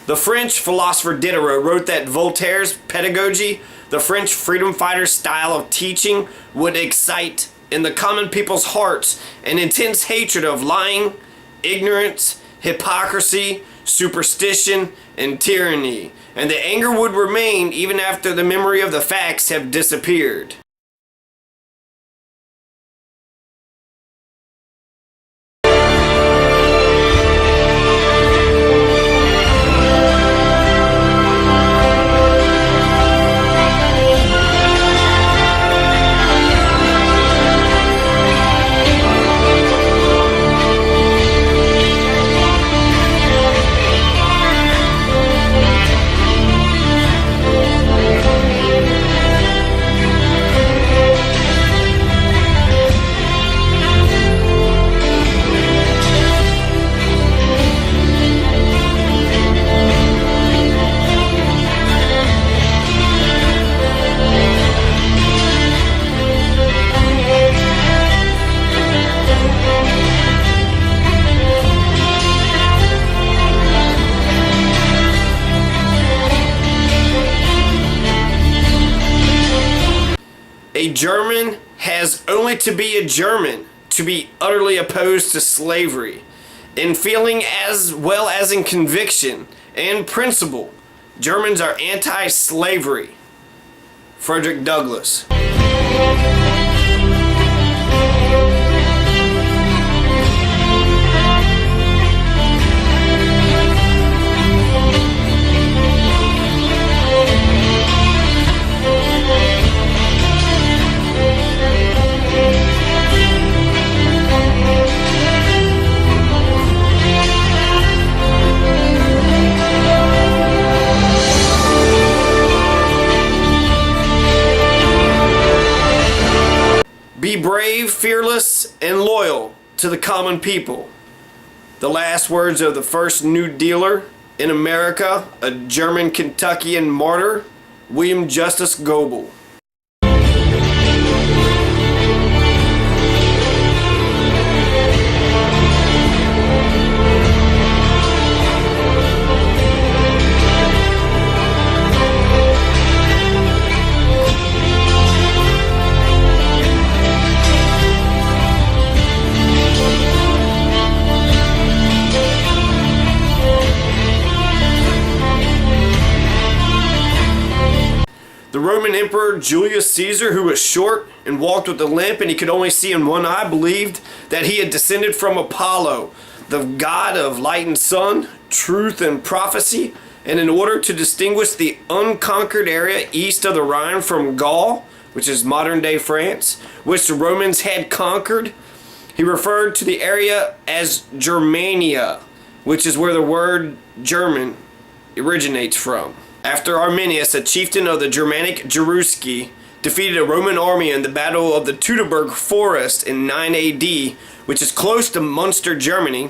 The French philosopher Diderot wrote that Voltaire's pedagogy, the French freedom fighter's style of teaching, would excite in the common people's hearts an intense hatred of lying, ignorance, hypocrisy, superstition, and tyranny, and the anger would remain even after the memory of the facts have disappeared. A German has only to be a German to be utterly opposed to slavery, in feeling as well as in conviction and principle. Germans are anti-slavery. Frederick Douglass. Be brave, fearless, and loyal to the common people. The last words of the first New Dealer in America, a German Kentuckian martyr, William Justice Goebel. The Roman Emperor Julius Caesar, who was short and walked with a limp and he could only see in one eye, believed that he had descended from Apollo, the god of light and sun, truth and prophecy, and in order to distinguish the unconquered area east of the Rhine from Gaul, which is modern-day France, which the Romans had conquered, he referred to the area as Germania, which is where the word German originates from. After Arminius, a chieftain of the Germanic Cherusci, defeated a Roman army in the Battle of the Teutoburg Forest in 9 AD, which is close to Munster, Germany,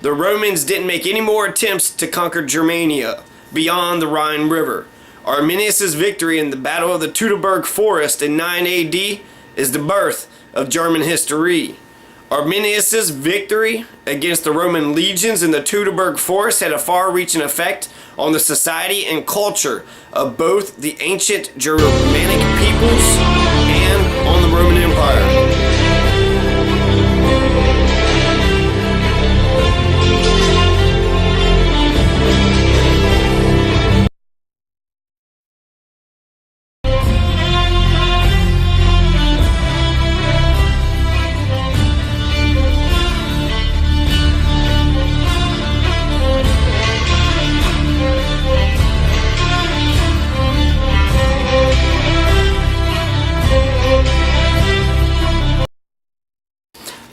the Romans didn't make any more attempts to conquer Germania beyond the Rhine River. Arminius' victory in the Battle of the Teutoburg Forest in 9 AD is the birth of German history. Arminius' victory against the Roman legions in the Teutoburg Forest had a far-reaching effect on the society and culture of both the ancient Germanic peoples and on the Roman Empire.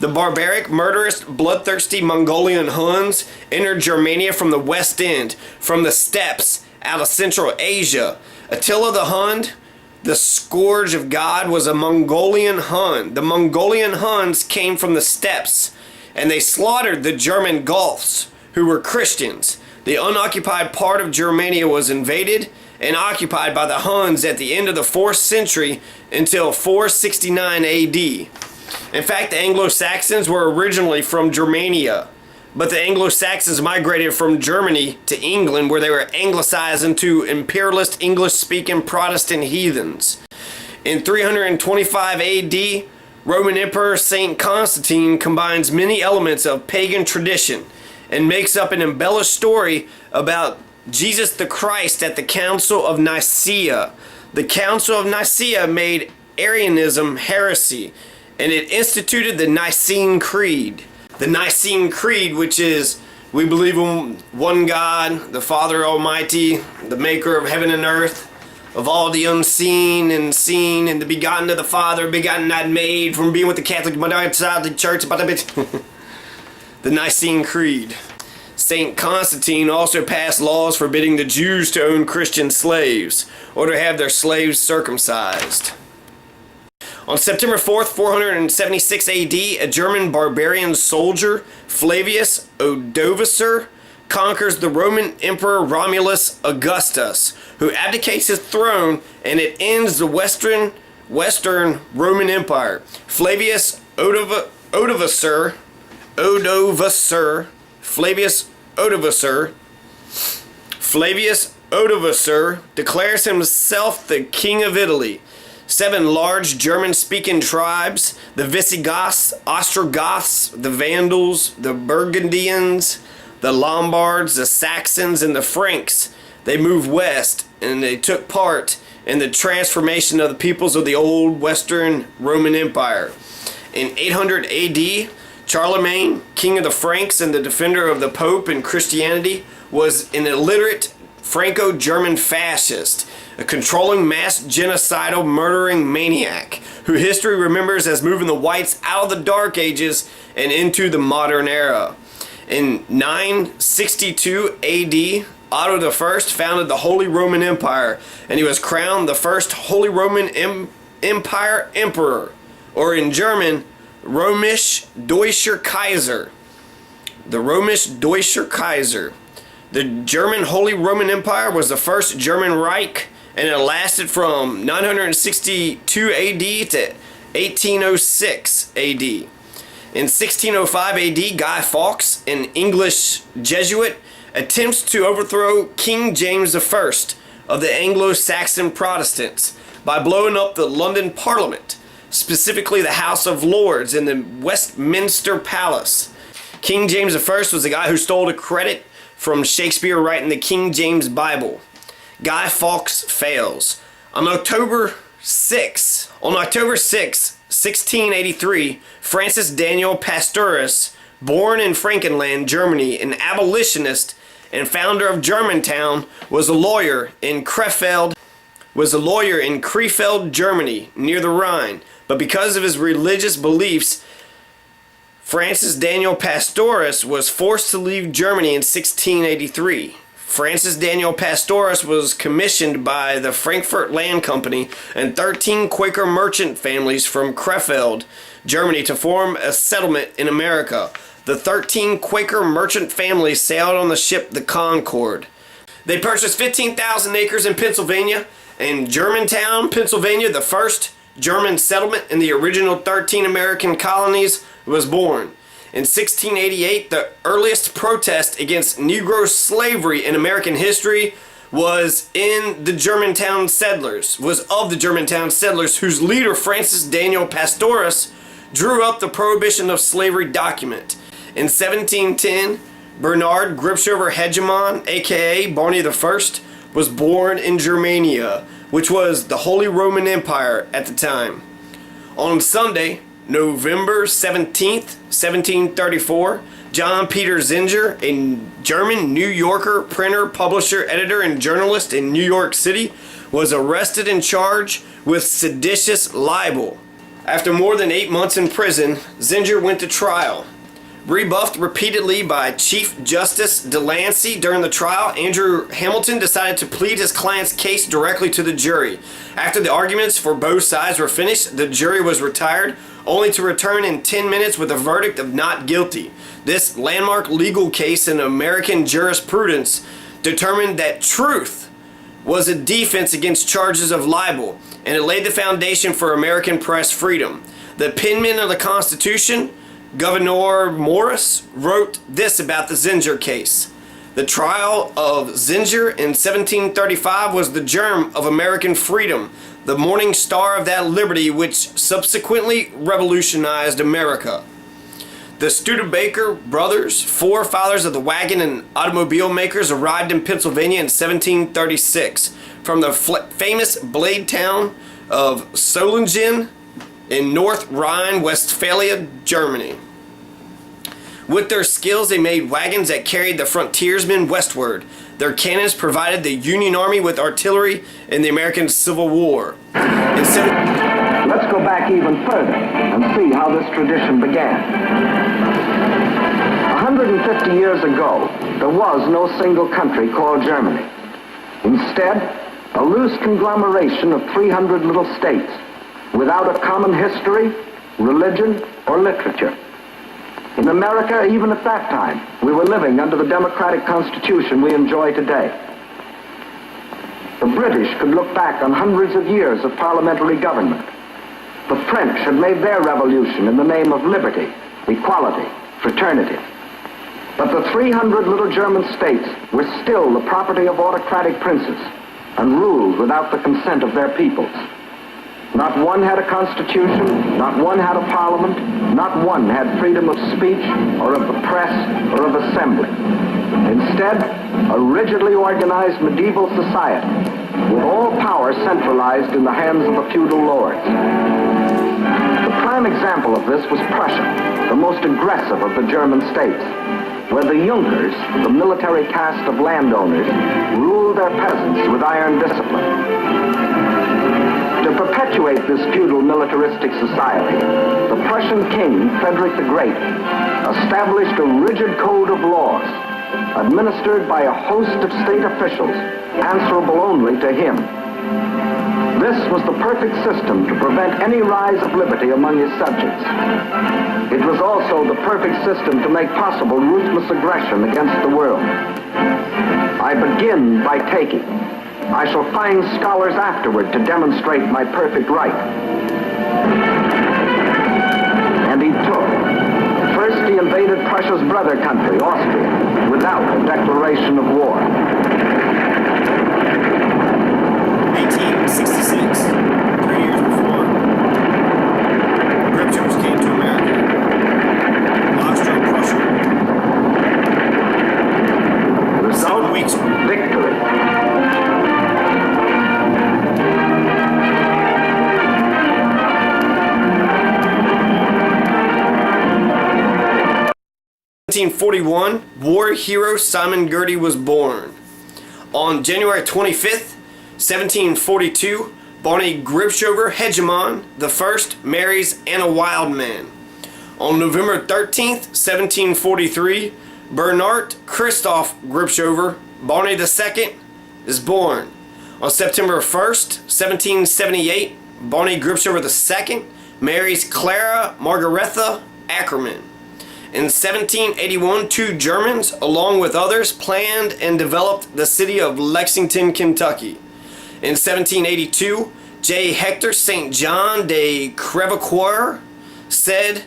The barbaric, murderous, bloodthirsty Mongolian Huns entered Germania from the west end, from the steppes out of Central Asia. Attila the Hun, the scourge of God, was a Mongolian Hun. The Mongolian Huns came from the steppes, and they slaughtered the German Goths, who were Christians. The unoccupied part of Germania was invaded and occupied by the Huns at the end of the 4th century until 469 AD. In fact, the Anglo-Saxons were originally from Germania, but the Anglo-Saxons migrated from Germany to England, where they were anglicized into imperialist English-speaking Protestant heathens. In 325 AD, Roman Emperor Saint Constantine combines many elements of pagan tradition and makes up an embellished story about Jesus the Christ at the Council of Nicaea. The Council of Nicaea made Arianism heresy, and it instituted the Nicene Creed. The Nicene Creed, which is, we believe in one God, the Father Almighty, the maker of heaven and earth, of all the unseen and seen, and the begotten of the Father, begotten not made, from being with the Catholic Church. The Nicene Creed. Saint Constantine also passed laws forbidding the Jews to own Christian slaves, or to have their slaves circumcised. On September 4th, 476 AD, a German barbarian soldier, Flavius Odovacer, conquers the Roman Emperor Romulus Augustus, who abdicates his throne, and it ends the Western Roman Empire. Flavius Odovacer declares himself the King of Italy. 7 large German-speaking tribes, the Visigoths, Ostrogoths, the Vandals, the Burgundians, the Lombards, the Saxons, and the Franks, they moved west, and they took part in the transformation of the peoples of the old Western Roman Empire. In 800 AD, Charlemagne, king of the Franks and the defender of the Pope and Christianity, was an illiterate Franco-German fascist, a controlling mass genocidal murdering maniac, who history remembers as moving the whites out of the Dark Ages and into the modern era. In 962 AD, Otto I founded the Holy Roman Empire, and he was crowned the first Holy Roman Empire Emperor, or in German, Römisch Deutscher Kaiser. The Römisch Deutscher Kaiser. The German Holy Roman Empire was the first German Reich, and it lasted from 962 AD to 1806 AD. In 1605 AD, Guy Fawkes, an English Jesuit, attempts to overthrow King James I of the Anglo-Saxon Protestants by blowing up the London Parliament, specifically the House of Lords in the Westminster Palace. King James I was the guy who stole the credit from Shakespeare writing the King James Bible. Guy Fawkes fails. On October 6, 1683, Francis Daniel Pastorius, born in Frankenland, Germany, an abolitionist and founder of Germantown, was a lawyer in Krefeld, Germany, near the Rhine. But because of his religious beliefs, Francis Daniel Pastorius was forced to leave Germany in 1683. Francis Daniel Pastorius was commissioned by the Frankfurt Land Company and 13 Quaker merchant families from Krefeld, Germany, to form a settlement in America. The 13 Quaker merchant families sailed on the ship the Concord. They purchased 15,000 acres in Pennsylvania, and Germantown, Pennsylvania, the first German settlement in the original 13 American colonies, was born. In 1688, the earliest protest against Negro slavery in American history was of the Germantown settlers, whose leader, Francis Daniel Pastorius, drew up the Prohibition of Slavery document. In 1710, Bernard Gripshover Hegemon, aka Barney I, was born in Germania, which was the Holy Roman Empire at the time. On Sunday, November 17th, 1734, John Peter Zinger, a German New Yorker printer, publisher, editor, and journalist in New York City, was arrested and charged with seditious libel. After more than 8 months in prison, Zinger went to trial. Rebuffed repeatedly by Chief Justice Delancey during the trial, Andrew Hamilton decided to plead his client's case directly to the jury. After the arguments for both sides were finished, the jury was retired, only to return in 10 minutes with a verdict of not guilty. This landmark legal case in American jurisprudence determined that truth was a defense against charges of libel, and it laid the foundation for American press freedom. The penman of the Constitution, Gouverneur Morris wrote this about the Zinger case. The trial of Zinger in 1735 was the germ of American freedom, the morning star of that liberty which subsequently revolutionized America. The Studebaker brothers, forefathers of the wagon and automobile makers, arrived in Pennsylvania in 1736 from the famous blade town of Solingen in North Rhine-Westphalia, Germany. With their skills, they made wagons that carried the frontiersmen westward. Their cannons provided the Union Army with artillery in the American Civil War. Let's go back even further and see how this tradition began. 150 years ago, there was no single country called Germany. Instead, a loose conglomeration of 300 little states without a common history, religion, or literature. In America, even at that time, we were living under the democratic constitution we enjoy today. The British could look back on hundreds of years of parliamentary government. The French had made their revolution in the name of liberty, equality, fraternity. But the 300 little German states were still the property of autocratic princes and ruled without the consent of their peoples. Not one had a constitution, not one had a parliament, not one had freedom of speech or of the press or of assembly. Instead, a rigidly organized medieval society with all power centralized in the hands of the feudal lords. The prime example of this was Prussia, the most aggressive of the German states, where the Junkers, the military caste of landowners, ruled their peasants with iron discipline. To perpetuate this feudal militaristic society, the Prussian king, Frederick the Great, established a rigid code of laws administered by a host of state officials answerable only to him. This was the perfect system to prevent any rise of liberty among his subjects. It was also the perfect system to make possible ruthless aggression against the world. I begin by taking. I shall find scholars afterward to demonstrate my perfect right. And he took. First, he invaded Prussia's brother country, Austria, without a declaration of war. 1866, 3 years before, Gripshows came to America. Austro-Prussian War. The result? 7 weeks. Victory. In 1741, war hero Simon Girty was born. On January 25th, 1742, Barney Gripshover Hegemon I marries Anna Wildman. On November 13th, 1743, Bernard Christoph Gripshover, Barney II, is born. On September 1st, 1778, Barney Gripshover II marries Clara Margaretha Ackerman. In 1781, 2 Germans, along with others, planned and developed the city of Lexington, Kentucky. In 1782, J. Hector St. John de Crevecoeur said,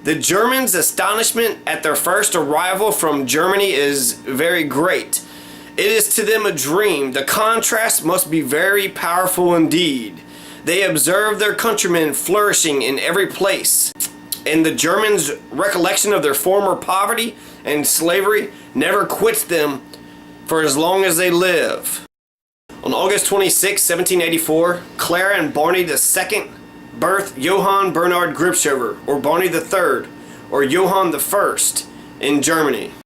"The Germans' astonishment at their first arrival from Germany is very great. It is to them a dream. The contrast must be very powerful indeed. They observe their countrymen flourishing in every place, and the Germans' recollection of their former poverty and slavery never quits them for as long as they live." On August 26, 1784, Clara and Barney II birthed Johann Bernhard Gripshover, or Barney III, or Johann I, in Germany.